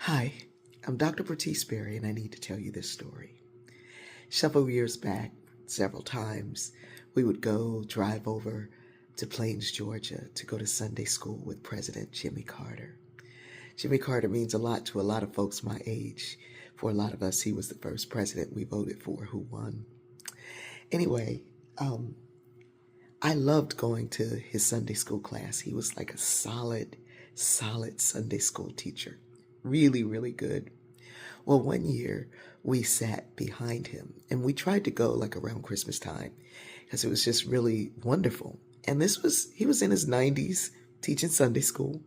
Hi, I'm Dr. Bertice Berry, and I need to tell you this story. Several years back, several times, we would go drive over to Plains, Georgia to go to Sunday school with President Jimmy Carter. Jimmy Carter means a lot to a lot of folks my age. For a lot of us, he was the first president we voted for who won. Anyway, I loved going to his Sunday school class. He was like a solid Sunday school teacher. Really, really good. Well, one year we sat behind him and we tried to go like around Christmas time because it was just really wonderful. And he was in his 90s teaching Sunday school,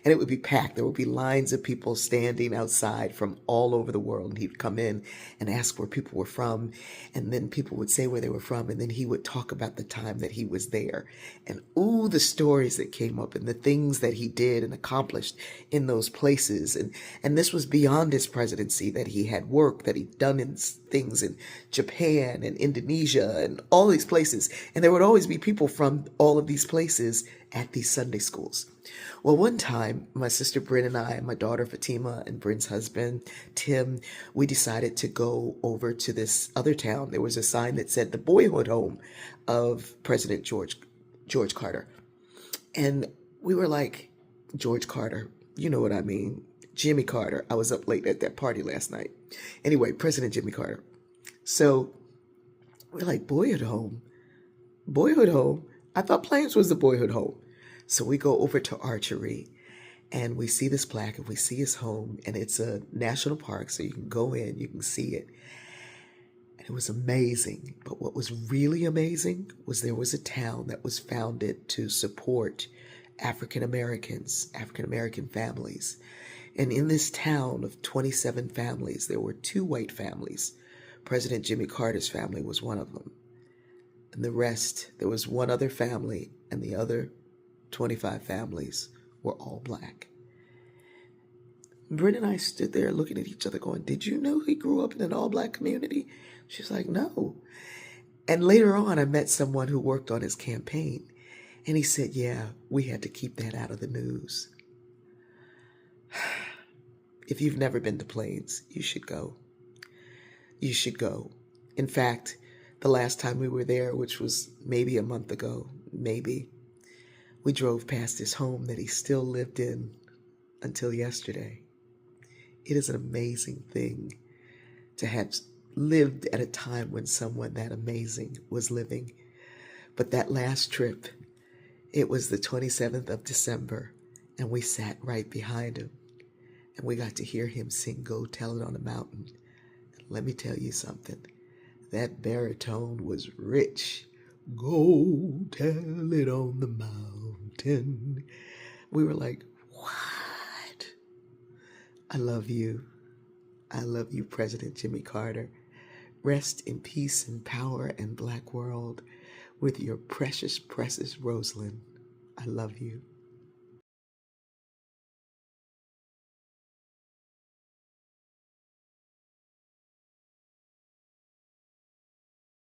and it would be packed. There would be lines of people standing outside from all over the world. And he'd come in and ask where people were from. And then people would say where they were from. And then he would talk about the time that he was there. And ooh, the stories that came up and the things that he did and accomplished in those places. And this was beyond his presidency, that he had work, that he'd done in things in Japan and Indonesia and all these places. And there would always be people from all of these places at these Sunday schools. Well, one time, my sister Bryn and I, my daughter Fatima, and Bryn's husband, Tim, we decided to go over to this other town. There was a sign that said the boyhood home of President George Carter. And we were like, George Carter, you know what I mean? Jimmy Carter. I was up late at that party last night. Anyway, President Jimmy Carter. So we're like, boyhood home? Boyhood home? I thought Plains was the boyhood home. So we go over to Archery and we see this plaque and we see his home, and it's a national park, so you can go in, you can see it. And it was amazing. But what was really amazing was there was a town that was founded to support African American families. And in this town of 27 families, there were 2 white families. President Jimmy Carter's family was one of them. And the rest, there was one other family, and the other 25 families were all black. Bryn and I stood there looking at each other going, did you know he grew up in an all-black community? She's like, no. And later on, I met someone who worked on his campaign, and he said, yeah, we had to keep that out of the news. If you've never been to Plains, you should go. You should go. In fact, the last time we were there, which was maybe a month ago, we drove past his home that he still lived in until yesterday. It is an amazing thing to have lived at a time when someone that amazing was living. But that last trip, it was the 27th of December, and we sat right behind him, and we got to hear him sing Go Tell It on the Mountain. And let me tell you something, that baritone was rich. Go tell it on the mountain. We were like, what? I love you. I love you, President Jimmy Carter. Rest in peace and power and black world with your precious Rosalind. I love you.